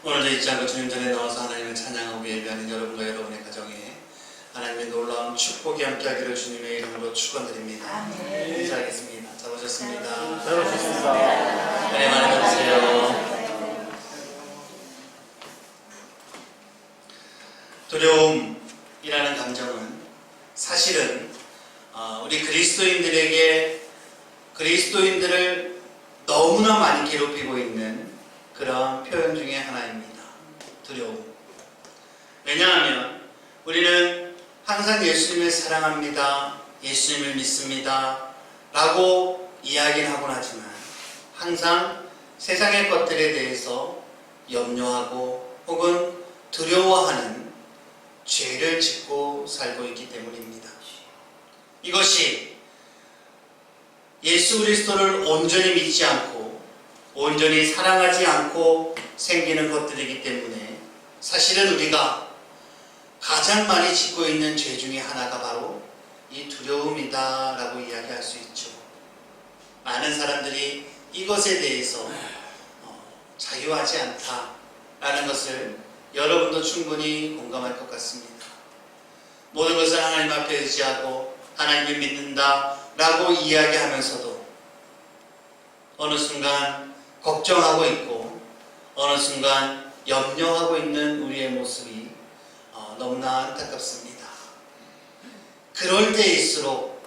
오늘도 잊지 않고 주님 전에 나와서 하나님을 찬양하고 예배하는 여러분과 여러분의 가정에 하나님의 놀라운 축복이 함께하기를 주님의 이름으로 축원드립니다. 인사하겠습니다. 잘 오셨습니다. 잘 오셨습니다. 네, 많이 받으세요. 두려움이라는 감정은 사실은 우리 그리스도인들을 너무나 많이 괴롭히고 있는 그런 표현 중에 하나입니다. 두려움. 왜냐하면 우리는 항상 예수님을 사랑합니다, 예수님을 믿습니다 라고 이야기는 하곤 하지만 항상 세상의 것들에 대해서 염려하고 혹은 두려워하는 죄를 짓고 살고 있기 때문입니다. 이것이 예수 그리스도를 온전히 믿지 않고 온전히 사랑하지 않고 생기는 것들이기 때문에 사실은 우리가 가장 많이 짓고 있는 죄 중에 하나가 바로 이 두려움이다 라고 이야기할 수 있죠. 많은 사람들이 이것에 대해서 자유하지 않다 라는 것을 여러분도 충분히 공감할 것 같습니다. 모든 것을 하나님 앞에 의지하고 하나님을 믿는다 라고 이야기하면서도 어느 순간 걱정하고 있고 어느 순간 염려하고 있는 우리의 모습이 너무나 안타깝습니다. 그럴 때일수록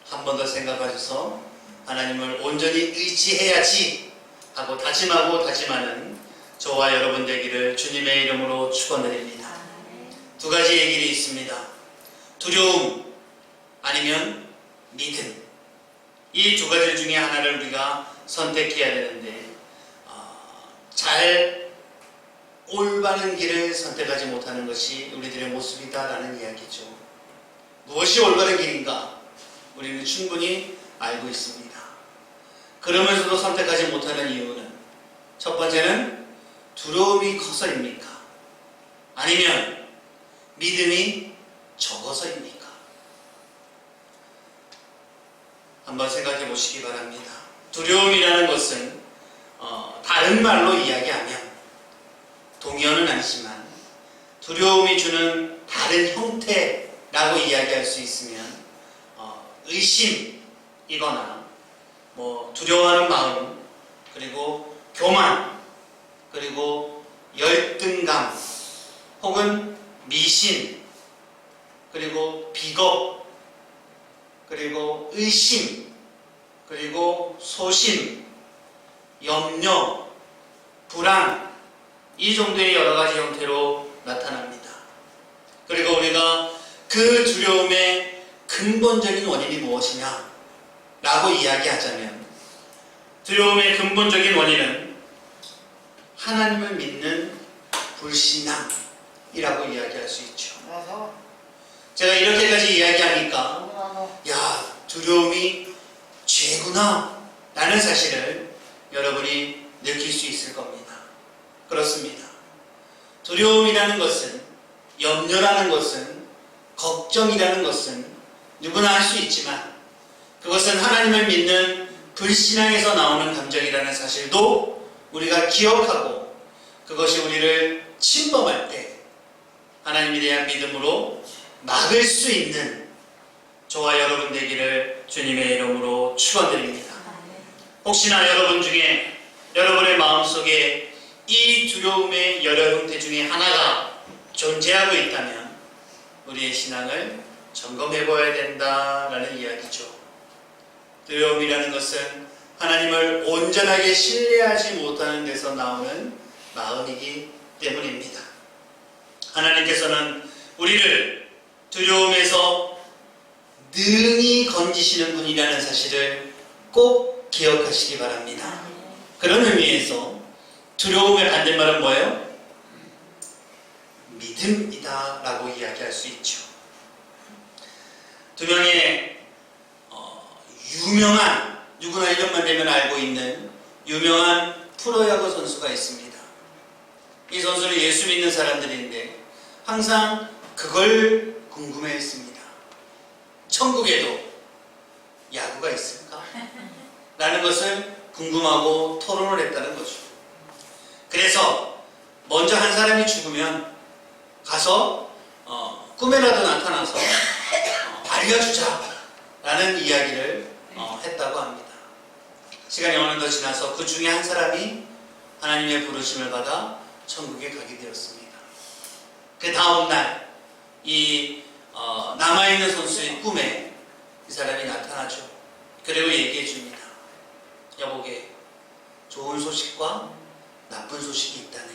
한 번 더 생각하셔서 하나님을 온전히 의지해야지 하고 다짐하는 저와 여러분 되기를 주님의 이름으로 축원드립니다. 두 가지 얘기가 있습니다. 두려움 아니면 믿음. 이 두 가지 중에 하나를 우리가 선택해야 되는데 잘 올바른 길을 선택하지 못하는 것이 우리들의 모습이다라는 이야기죠. 무엇이 올바른 길인가? 우리는 충분히 알고 있습니다. 그러면서도 선택하지 못하는 이유는 첫 번째는 두려움이 커서입니까? 아니면 믿음이 적어서입니까? 한번 생각해 보시기 바랍니다. 두려움이라는 것은 다른 말로 이야기하면 동의어는 아니지만 두려움이 주는 다른 형태라고 이야기할 수 있으면 의심이거나 두려워하는 마음, 그리고 교만, 그리고 열등감, 혹은 미신, 그리고 비겁, 그리고 의심, 그리고 소심, 염려, 불안, 이 정도의 여러 가지 형태로 나타납니다. 그리고 우리가 그 두려움의 근본적인 원인이 무엇이냐 라고 이야기하자면 두려움의 근본적인 원인은 하나님을 믿는 불신앙이라고 이야기할 수 있죠. 제가 이렇게까지 이야기하니까 야, 두려움이 죄구나 라는 사실을 여러분이 느낄 수 있을 겁니다. 그렇습니다. 두려움이라는 것은, 염려라는 것은, 걱정이라는 것은 누구나 할 수 있지만 그것은 하나님을 믿는 불신앙에서 나오는 감정이라는 사실도 우리가 기억하고 그것이 우리를 침범할 때 하나님에 대한 믿음으로 막을 수 있는 저와 여러분 되기를 주님의 이름으로 축원드립니다. 혹시나 여러분 중에 여러분의 마음속에 이 두려움의 여러 형태 중에 하나가 존재하고 있다면 우리의 신앙을 점검해 보아야 된다라는 이야기죠. 두려움이라는 것은 하나님을 온전하게 신뢰하지 못하는 데서 나오는 마음이기 때문입니다. 하나님께서는 우리를 두려움에서 능히 건지시는 분이라는 사실을 꼭 기억하시기 바랍니다. 그런 의미에서 두려움의 반대말은 뭐예요? 믿음이다 라고 이야기할 수 있죠. 두 명의 유명한, 누구나 이름만 되면 알고 있는 유명한 프로야구 선수가 있습니다. 이 선수는 예수 믿는 사람들인데 항상 그걸 궁금해했습니다. 천국에도 야구가 있을까? 라는 것을 궁금하고 토론을 했다는 거죠. 그래서 먼저 한 사람이 죽으면 가서 꿈에라도 나타나서 알려주자라는 이야기를 했다고 합니다. 시간이 어느 더 지나서 그 중에 한 사람이 하나님의 부르심을 받아 천국에 가게 되었습니다. 그 다음날 이 남아있는 선수의 꿈에 이 사람이 나타나죠. 그리고 얘기해 줍니다. 여보게, 좋은 소식과 나쁜 소식이 있다네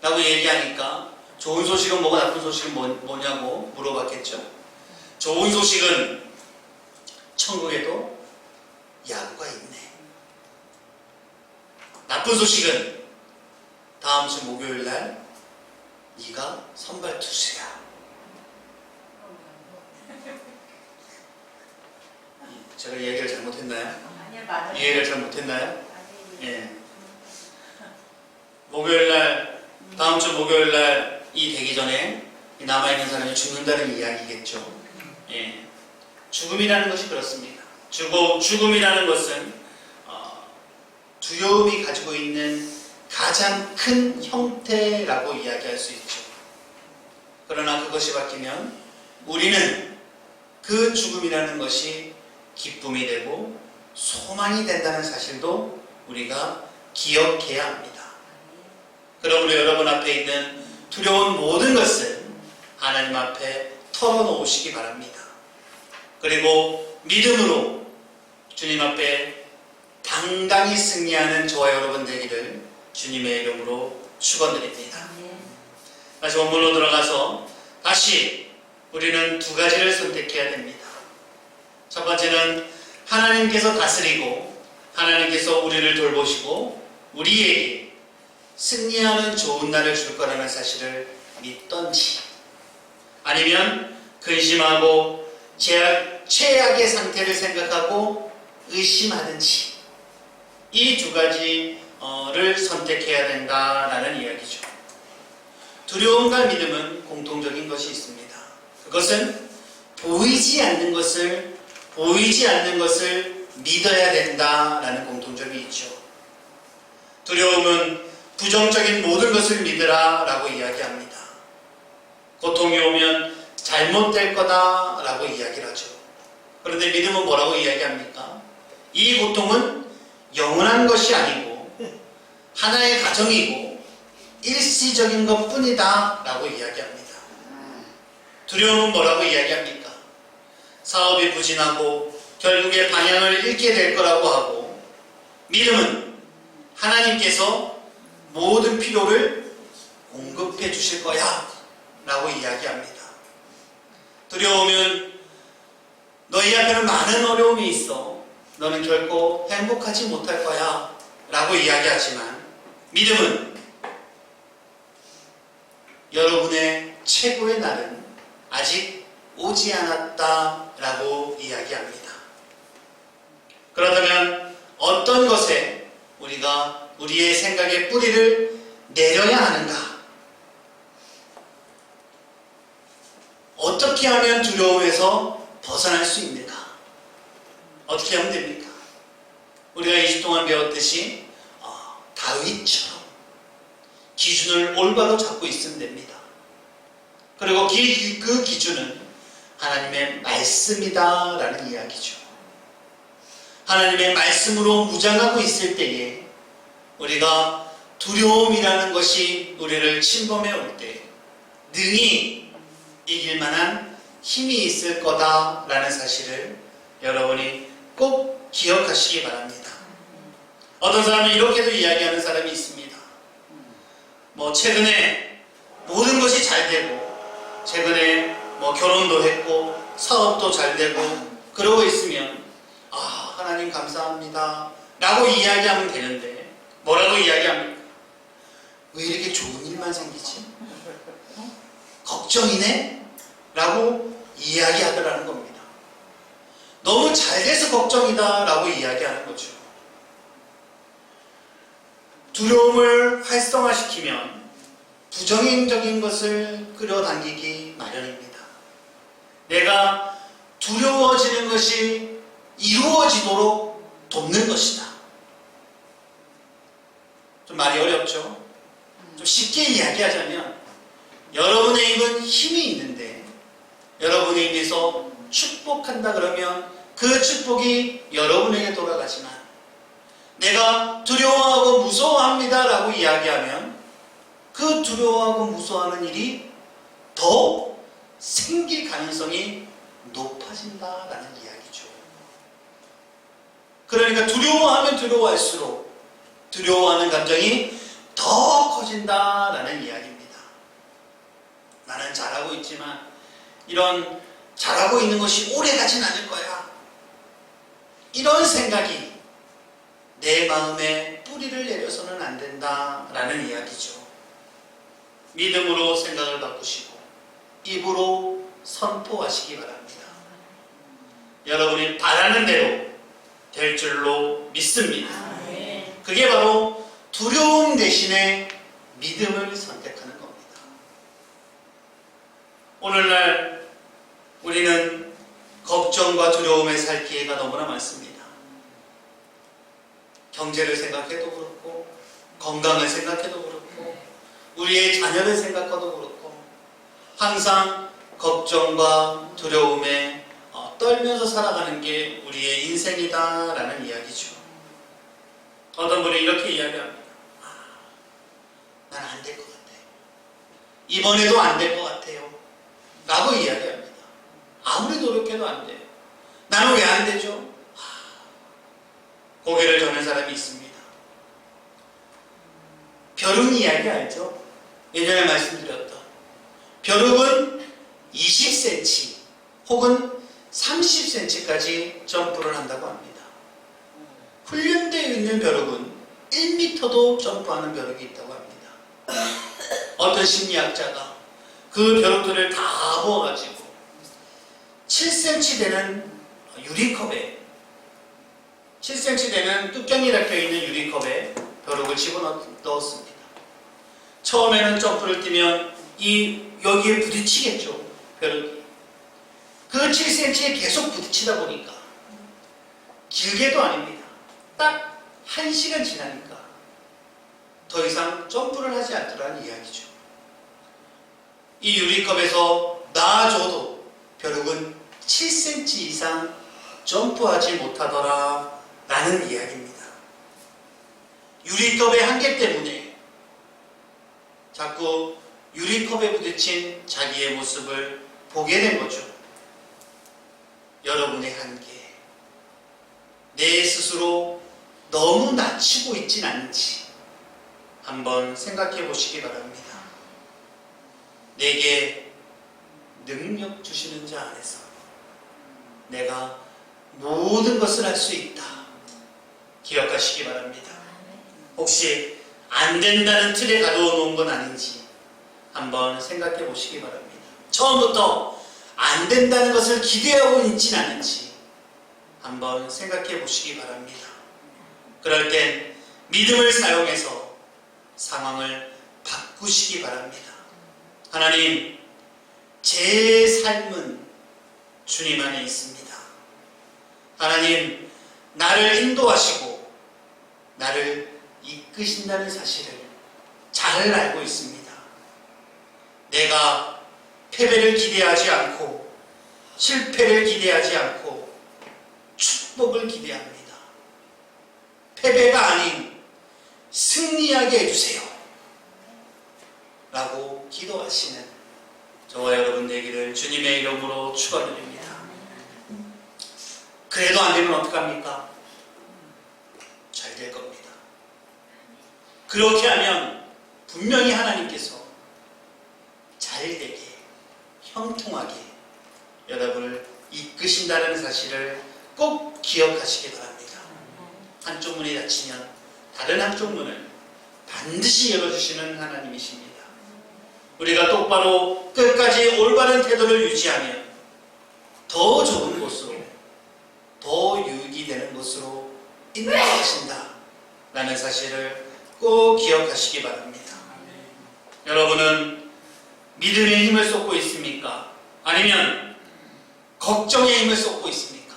라고 얘기하니까 좋은 소식은 뭐고 나쁜 소식은 뭐냐고 물어봤겠죠. 좋은 소식은 천국에도 야구가 있네. 나쁜 소식은 다음 주 목요일날 네가 선발 투수야. 제가 얘기를 잘못했나요? 이해를 잘못했나요? 예. 목요일날, 다음 주 목요일날 이 되기 전에 남아있는 사람이 죽는다는 이야기겠죠. 예. 죽음이라는 것이 그렇습니다. 죽음이라는 것은 두려움이 가지고 있는 가장 큰 형태라고 이야기할 수 있죠. 그러나 그것이 바뀌면 우리는 그 죽음이라는 것이 기쁨이 되고 소망이 된다는 사실도 우리가 기억해야 합니다. 그러므로 여러분 앞에 있는 두려운 모든 것을 하나님 앞에 털어놓으시기 바랍니다. 그리고 믿음으로 주님 앞에 당당히 승리하는 저와 여러분 되기를 주님의 이름으로 축원드립니다. 다시 원문으로 들어가서 다시 우리는 두 가지를 선택해야 됩니다. 첫 번째는 하나님께서 다스리고 하나님께서 우리를 돌보시고 우리에게 승리하는 좋은 날을 줄 거라는 사실을 믿던지, 아니면 근심하고 최악의 상태를 생각하고 의심하든지, 이 두 가지를 선택해야 된다라는 이야기죠. 두려움과 믿음은 공통적인 것이 있습니다. 그것은 보이지 않는 것을 믿어야 된다라는 공통점이 있죠. 두려움은 부정적인 모든 것을 믿으라 라고 이야기합니다. 고통이 오면 잘못될 거다 라고 이야기를 하죠. 그런데 믿음은 뭐라고 이야기합니까? 이 고통은 영원한 것이 아니고 하나의 가정이고 일시적인 것 뿐이다 라고 이야기합니다. 두려움은 뭐라고 이야기합니까? 사업이 부진하고 결국에 방향을 잃게 될 거라고 하고, 믿음은 하나님께서 모든 필요를 공급해 주실 거야 라고 이야기합니다. 두려움은 너희 앞에는 많은 어려움이 있어, 너는 결코 행복하지 못할 거야 라고 이야기하지만, 믿음은 여러분의 최고의 날은 아직 오지 않았다 라고 이야기합니다. 그렇다면 어떤 것에 우리가 우리의 생각의 뿌리를 내려야 하는가? 어떻게 하면 두려움에서 벗어날 수 있는가? 어떻게 하면 됩니까? 우리가 2주 동안 배웠듯이 다윗처럼 기준을 올바로 잡고 있으면 됩니다. 그리고 그 기준은 하나님의 말씀이다 라는 이야기죠. 하나님의 말씀으로 무장하고 있을 때에 우리가 두려움이라는 것이 우리를 침범해 올 때 능히 이길 만한 힘이 있을 거다라는 사실을 여러분이 꼭 기억하시기 바랍니다. 어떤 사람은 이렇게도 이야기하는 사람이 있습니다. 최근에 모든 것이 잘 되고, 최근에 결혼도 했고 사업도 잘 되고 그러고 있으면 하나님 감사합니다 라고 이야기하면 되는데, 뭐라고 이야기합니까? 왜 이렇게 좋은 일만 생기지? 걱정이네? 라고 이야기하더라는 겁니다. 너무 잘 돼서 걱정이다 라고 이야기하는 거죠. 두려움을 활성화시키면 부정적인 것을 끌어당기기 마련입니다. 내가 두려워지는 것이 이루어지도록 돕는 것이다. 좀 좀 말이 어렵죠? 좀 쉽게 이야기하자면 여러분의 입은 힘이 있는데 여러분의 입에서 축복한다 그러면 그 축복이 여러분에게 돌아가지만 내가 두려워하고 무서워합니다 라고 이야기하면 그 두려워하고 무서워하는 일이 더 생길 가능성이 높아진다라는 이야기죠. 그러니까 두려워하면 두려워할수록 두려워하는 감정이 더 커진다라는 이야기입니다. 나는 잘하고 있지만 이런 잘하고 있는 것이 오래 가진 않을 거야. 이런 생각이 내 마음에 뿌리를 내려서는 안 된다라는 이야기죠. 믿음으로 생각을 바꾸시고 입으로 선포하시기 바랍니다. 여러분이 바라는 대로 될 줄로 믿습니다. 그게 바로 두려움 대신에 믿음을 선택하는 겁니다. 오늘날 우리는 걱정과 두려움에 살 기회가 너무나 많습니다. 경제를 생각해도 그렇고 건강을 생각해도 그렇고 우리의 자녀를 생각해도 그렇고 항상 걱정과 두려움에 떨면서 살아가는 게 우리의 인생이다라는 이야기죠. 어떤 분이 이렇게 이야기합니다. 난 안 될 것 같아요. 이번에도 안 될 것 같아요. 라고 이야기합니다. 아무리 노력해도 안 돼요. 나는 왜 안 되죠? 고개를 저는 사람이 있습니다. 벼룩 이야기 알죠? 예전에 말씀드렸던 벼룩은 20cm 혹은 30cm까지 점프를 한다고 합니다. 훈련되어 있는 벼룩은 1m도 점프하는 벼룩이 있다고 합니다. 어떤 심리학자가 그 벼룩들을 다 모아가지고 7cm 되는 유리컵에 7cm 되는 뚜껑이 닫혀있는 유리컵에 벼룩을 집어넣었습니다. 처음에는 점프를 뛰면 여기에 부딪히겠죠. 벼룩이. 그 7cm에 계속 부딪히다 보니까 길게도 아닙니다. 딱 1시간 지나니까 더 이상 점프를 하지 않더라는 이야기죠. 이 유리컵에서 놔줘도 벼룩은 7cm 이상 점프하지 못하더라 라는 이야기입니다. 유리컵의 한계 때문에 자꾸 유리컵에 부딪힌 자기의 모습을 보게 된 거죠. 여러분의 한계, 내 스스로 너무 낮추고 있진 않은지 한번 생각해 보시기 바랍니다. 내게 능력 주시는 자 안에서 내가 모든 것을 할 수 있다. 기억하시기 바랍니다. 혹시 안 된다는 틀에 가두어 놓은 건 아닌지 한번 생각해 보시기 바랍니다. 처음부터 안 된다는 것을 기대하고 있진 않은지 한번 생각해 보시기 바랍니다. 그럴 땐 믿음을 사용해서 상황을 바꾸시기 바랍니다. 하나님, 제 삶은 주님 안에 있습니다. 하나님, 나를 인도하시고 나를 이끄신다는 사실을 잘 알고 있습니다. 내가 패배를 기대하지 않고 실패를 기대하지 않고 축복을 기대합니다. 패배가 아닌 승리하게 해주세요. 라고 기도하시는 저와 여러분 되기를 주님의 이름으로 축원드립니다. 그래도 안 되면 어떡합니까? 잘 될 겁니다. 그렇게 하면 분명히 하나님께서 잘 되게, 형통하게 여러분을 이끄신다는 사실을 꼭 기억하시기 바랍니다. 한쪽 문이 닫히면 다른 한쪽 문을 반드시 열어주시는 하나님이십니다. 우리가 똑바로 끝까지 올바른 태도를 유지하면 더 좋은 곳으로, 더 유익이 되는 곳으로 인도하신다 라는 사실을 꼭 기억하시기 바랍니다. 여러분은 믿음의 힘을 쏟고 있습니까? 아니면 걱정의 힘을 쏟고 있습니까?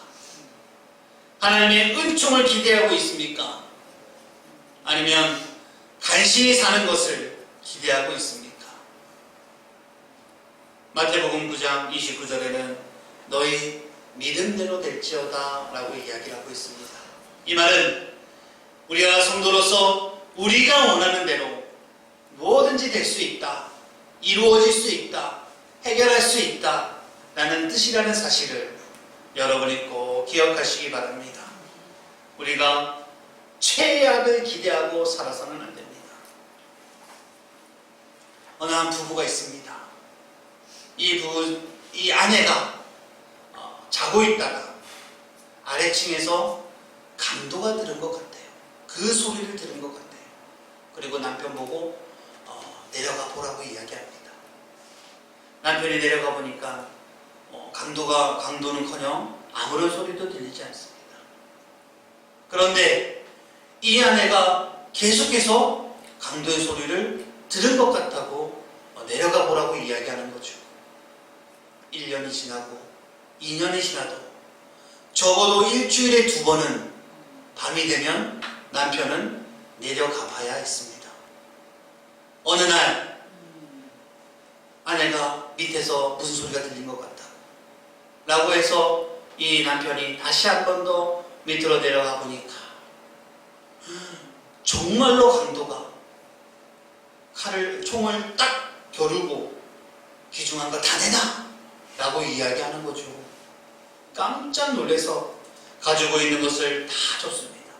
하나님의 은총을 기대하고 있습니까? 아니면 간신히 사는 것을 기대하고 있습니까? 마태복음 9장 29절에는 너희 믿음대로 될지어다 라고 이야기를 하고 있습니다. 이 말은 우리가 성도로서 우리가 원하는 대로 무엇든지 될 수 있다, 이루어질 수 있다, 해결할 수 있다 라는 뜻이라는 사실을 여러분이 꼭 기억하시기 바랍니다. 우리가 최악을 기대하고 살아서는 안 됩니다. 어느 한 부부가 있습니다. 이 아내가 자고 있다가 아래층에서 강도가 들은 것 같아요. 그 소리를 들은 것 같아요. 그리고 남편 보고 내려가 보라고 이야기합니다. 남편이 내려가 보니까 강도는커녕 아무런 소리도 들리지 않습니다. 그런데 이 아내가 계속해서 강도의 소리를 들은 것 같다고 내려가 보라고 이야기하는 거죠. 1년이 지나고 2년이 지나도 적어도 일주일에 2번은 밤이 되면 남편은 내려가 봐야 했습니다. 어느 날 아내가 밑에서 무슨 소리가 들린 것 같다 라고 해서 이 남편이 다시 한 번 더 밑으로 내려가 보니까 정말로 강도가 총을 딱 겨루고 귀중한 거 다 내놔 라고 이야기하는 거죠. 깜짝 놀라서 가지고 있는 것을 다 줬습니다.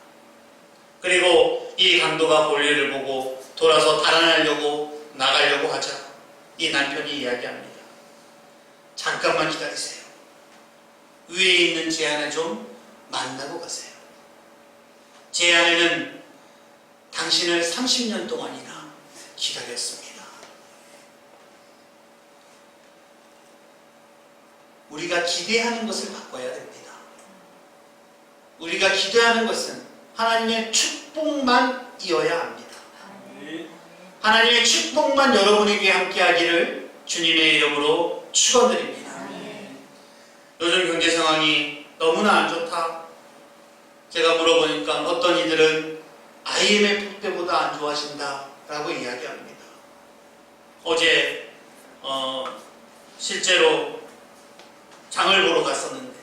그리고 이 강도가 볼일을 보고 돌아서 달아나려고 나가려고 하자 이 남편이 이야기합니다. 잠깐만 기다리세요. 위에 있는 제 아내 좀 만나고 가세요. 제 아내는 당신을 30년 동안이나 기다렸습니다. 우리가 기대하는 것을 바꿔야 됩니다. 우리가 기대하는 것은 하나님의 축복만 이어야 합니다. 하나님의 축복만 여러분에게 함께하기를 주님의 이름으로 축원드립니다. 요즘 경제 상황이 너무나 안 좋다. 제가 물어보니까 어떤 이들은 IMF 때보다 안 좋아진다 라고 이야기합니다. 어제 실제로 장을 보러 갔었는데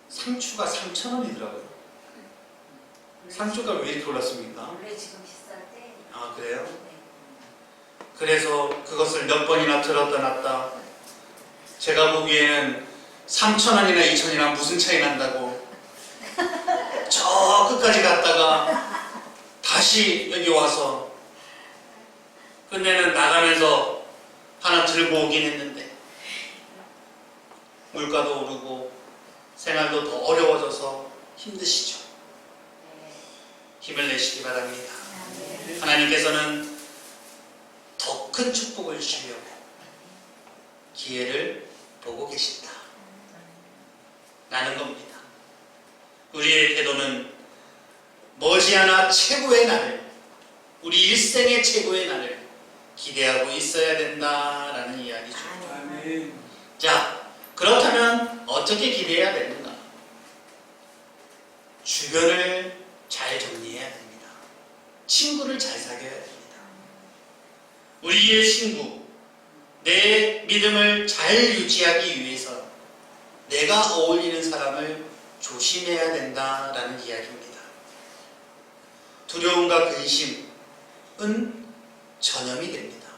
상추가 3,000원이더라고요. 상추가 왜 이렇게 올랐습니까? 원래 지금 비쌀 때. 아, 그래요? 네. 그래서 그것을 몇 번이나 들었다 놨다. 제가 보기에는 3,000원이나 2,000원이랑 무슨 차이 난다고 저 끝까지 갔다가 다시 여기 와서 끝내는 나가면서 하나 들고 오긴 했는데 물가도 오르고 생활도 더 어려워져서 힘드시죠? 힘을 내시기 바랍니다. 하나님께서는 더 큰 축복을 주시려고 기회를 보고 계신다 라는 겁니다. 우리의 태도는 머지않아 최고의 날을, 우리 일생의 최고의 날을 기대하고 있어야 된다라는 이야기죠. 자, 그렇다면 어떻게 기대해야 되는가? 주변을 잘 정리해야 됩니다. 친구를 잘 사귀어야 됩니다. 우리의 친구, 내 믿음을 잘 유지하기 위해서 내가 어울리는 사람을 조심해야 된다라는 이야기입니다. 두려움과 근심은 전염이 됩니다.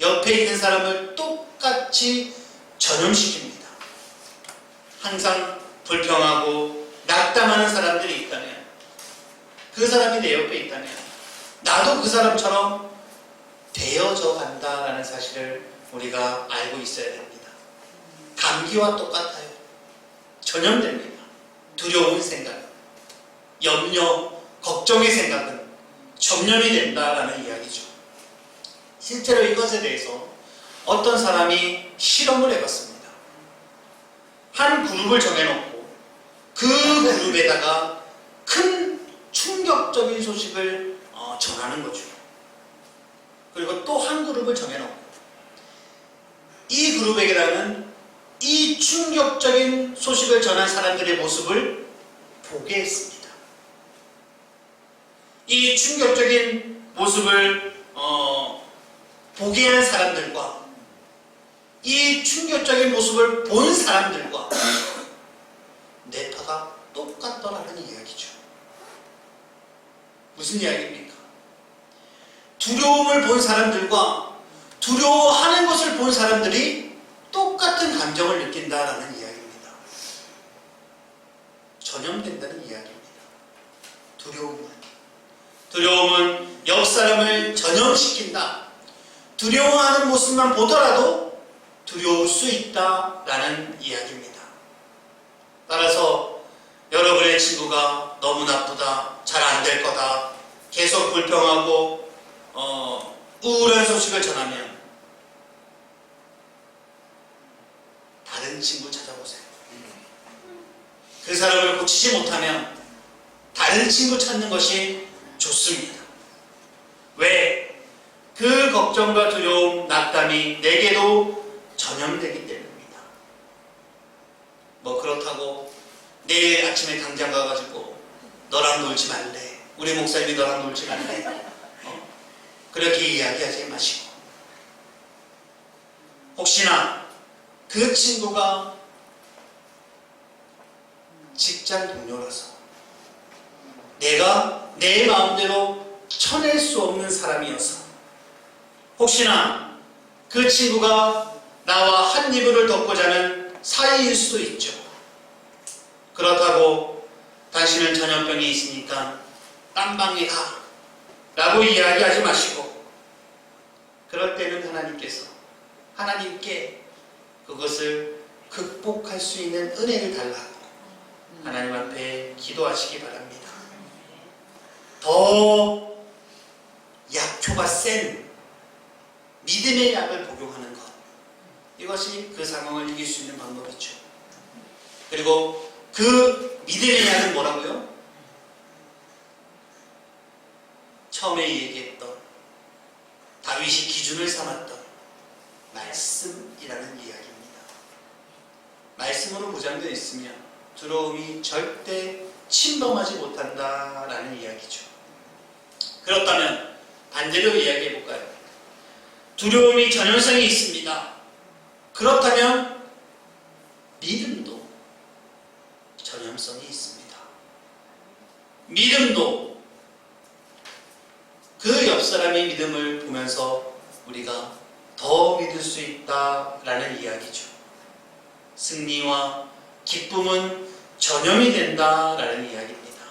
옆에 있는 사람을 똑같이 전염시킵니다. 항상 불평하고 낙담하는 사람들이 있다면, 그 사람이 내 옆에 있다면 나도 그 사람처럼 되어져 간다라는 사실을 우리가 알고 있어야 됩니다. 감기와 똑같아요. 전염됩니다. 두려운 생각, 염려, 걱정의 생각은 전염이 된다라는 이야기죠. 실제로 이것에 대해서 어떤 사람이 실험을 해봤습니다. 한 그룹을 정해놓고 그 그룹에다가 큰 충격적인 소식을 전하는 거죠. 그리고 또 한 그룹을 정해놓고 이 그룹에게는 이 충격적인 소식을 전한 사람들의 모습을 보게 했습니다. 이 충격적인 모습을 보게 한 사람들과 이 충격적인 모습을 본 사람들과 뇌파가 똑같더라는 이야기죠. 무슨 이야기입니까? 두려움을 본 사람들과 두려워하는 것을 본 사람들이 똑같은 감정을 느낀다라는 이야기입니다. 전염된다는 이야기입니다. 두려움은 옆 사람을 전염시킨다. 두려워하는 모습만 보더라도 두려울 수 있다라는 이야기입니다. 따라서 여러분의 친구가 너무 나쁘다, 잘 안 될 거다, 계속 불평하고 우울한 소식을 전하면 다른 친구 찾아보세요. 그 사람을 고치지 못하면 다른 친구 찾는 것이 좋습니다. 왜? 그 걱정과 두려움, 낙담이 내게도 전염되기 때문입니다. 뭐 그렇다고 내일 아침에 당장 가가지고 너랑 놀지 말래, 우리 목사님이 너랑 놀지 말래, 그렇게 이야기하지 마시고, 혹시나 그 친구가 직장 동료라서 내가 내 마음대로 쳐낼 수 없는 사람이어서, 혹시나 그 친구가 나와 한 이불을 덮고 자는 사이일 수도 있죠. 그렇다고 당신은 전염병이 있으니까 딴 방에 가 라고 이야기하지 마시고, 그럴 때는 하나님께 그것을 극복할 수 있는 은혜를 달라고 하나님 앞에 기도하시기 바랍니다. 더 약효가 센 믿음의 약을 복용하는 것, 이것이 그 상황을 이길 수 있는 방법이죠. 그리고 그 믿음의 약은 뭐라고요? 처음에 얘기했던, 다윗이 기준을 삼았던 말씀이라는 이야기입니다. 말씀으로 무장되어 있으면 두려움이 절대 침범하지 못한다라는 이야기죠. 그렇다면 반대로 이야기해 볼까요? 두려움이 전염성이 있습니다. 그렇다면 믿음도 전염성이 있습니다. 믿음도 그 옆 사람의 믿음을 보면서 우리가 더 믿을 수 있다라는 이야기죠. 승리와 기쁨은 전염이 된다라는 이야기입니다.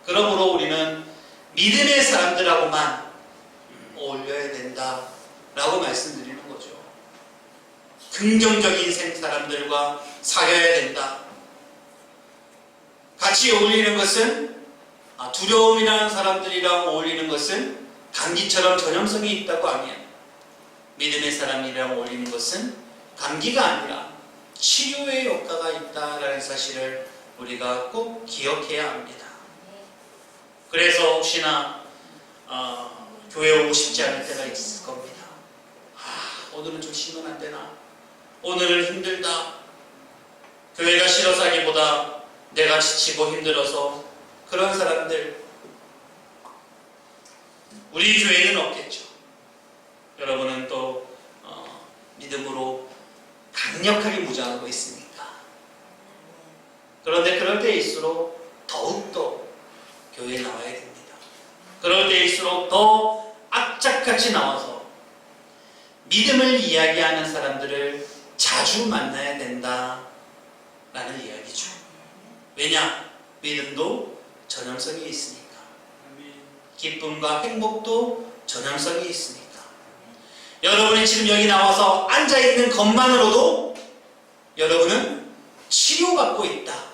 그러므로 우리는 믿음의 사람들하고만 어울려야 된다라고 말씀드리는 거죠. 긍정적인 사람들과 사귀어야 된다. 같이 어울리는 것은, 두려움이라는 사람들이랑 어울리는 것은 감기처럼 전염성이 있다고 하면, 믿음의 사람이랑 어울리는 것은 감기가 아니라 치료의 효과가 있다라는 사실을 우리가 꼭 기억해야 합니다. 그래서 혹시나 교회 오고 싶지 않을 때가 있을 겁니다. 오늘은 좀 쉬면 안 되나? 오늘은 힘들다. 교회가 싫어서 하기보다 내가 지치고 힘들어서, 그런 사람들 우리 교회에는 없겠죠. 여러분은 또 믿음으로 강력하게 무장하고 있으니까. 그런데 그럴 때일수록 더욱더 교회에 나와야 됩니다. 그럴 때일수록 더 악착같이 나와서 믿음을 이야기하는 사람들을 자주 만나야 된다라는 이야기죠. 왜냐? 믿음도 전염성이 있으니까. 기쁨과 행복도 전염성이 있으니까. 여러분이 지금 여기 나와서 앉아있는 것만으로도 여러분은 치료받고 있다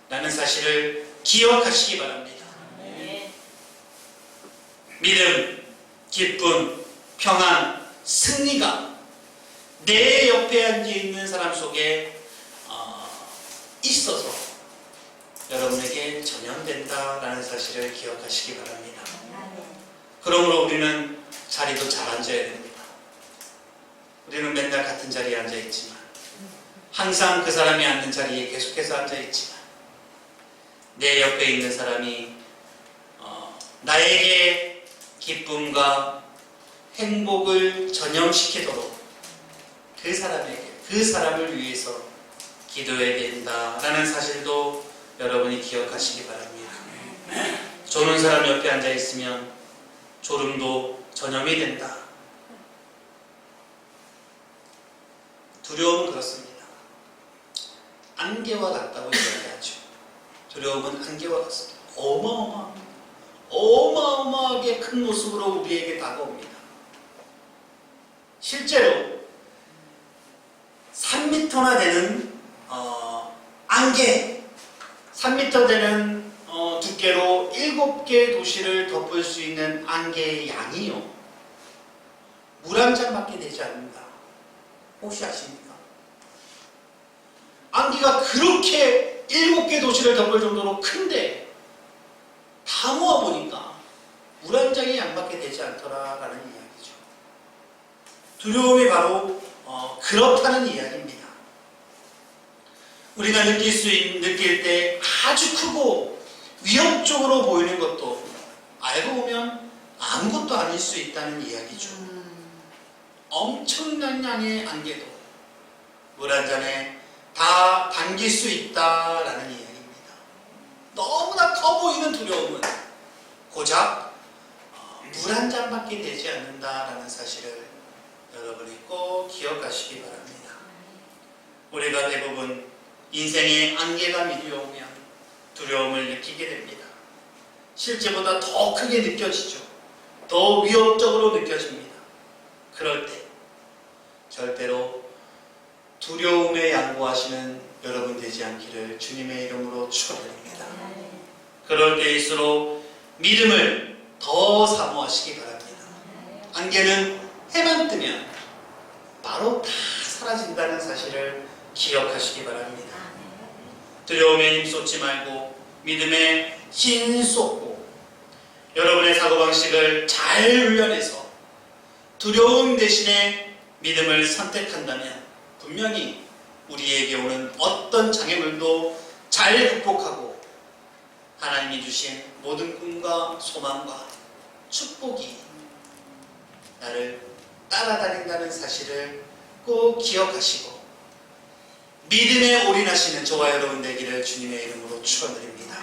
라는 사실을 기억하시기 바랍니다. 믿음, 기쁨, 평안, 승리가 내 옆에 앉아있는 사람 속에 있어서 여러분에게 전염된다라는 사실을 기억하시기 바랍니다. 그러므로 우리는 자리도 잘 앉아야 됩니다. 우리는 맨날 같은 자리에 앉아있지만, 항상 그 사람이 앉는 자리에 계속해서 앉아있지만, 내 옆에 있는 사람이 나에게 기쁨과 행복을 전염시키도록 그 사람을 위해서 기도해야 된다라는 사실도 여러분이 기억하시기 바랍니다. 조는 사람 옆에 앉아 있으면 졸음도 전염이 된다. 두려움은 그렇습니다. 안개와 같다고 이야기하죠. 두려움은 안개와 같습니다. 어마어마하게 큰 모습으로 우리에게 다가옵니다. 실제로 3m나 되는 안개, 3m 되는 두께로 7개 도시를 덮을 수 있는 안개의 양이요, 물 한 잔밖에 되지 않는다. 혹시 아십니까? 안개가 그렇게 7개 도시를 덮을 정도로 큰데 다 모아보니까 물 한 장의 양밖에 되지 않더라라는 이야기죠. 두려움이 바로 그렇다는 이야기입니다. 우리가 느낄 때 아주 크고 위협적으로 보이는 것도 알고 보면 아무것도 아닐 수 있다는 이야기죠. 엄청난 양의 안개도 물 한 잔에 다 담길 수 있다라는 이야기입니다. 너무나 커 보이는 두려움은 고작 물 한 잔밖에 되지 않는다라는 사실을 여러분이 꼭 기억하시기 바랍니다. 우리가 대부분 인생의 안개가 밀려오면 두려움을 느끼게 됩니다. 실제보다 더 크게 느껴지죠. 더 위협적으로 느껴집니다. 그럴 때 절대로 두려움에 양보하시는 여러분 되지 않기를 주님의 이름으로 축원드립니다. 그럴 때일수록 믿음을 더 사모하시기 바랍니다. 안개는 해만 뜨면 바로 다 사라진다는 사실을 기억하시기 바랍니다. 두려움에 힘쏟지 말고 믿음에 힘쏟고 여러분의 사고방식을 잘 훈련해서 두려움 대신에 믿음을 선택한다면 분명히 우리에게 오는 어떤 장애물도 잘 극복하고 하나님이 주신 모든 꿈과 소망과 축복이 나를 따라다닌다는 사실을 꼭 기억하시고 믿음에 올인하시는 저와 여러분 되기를 주님의 이름으로 축원드립니다.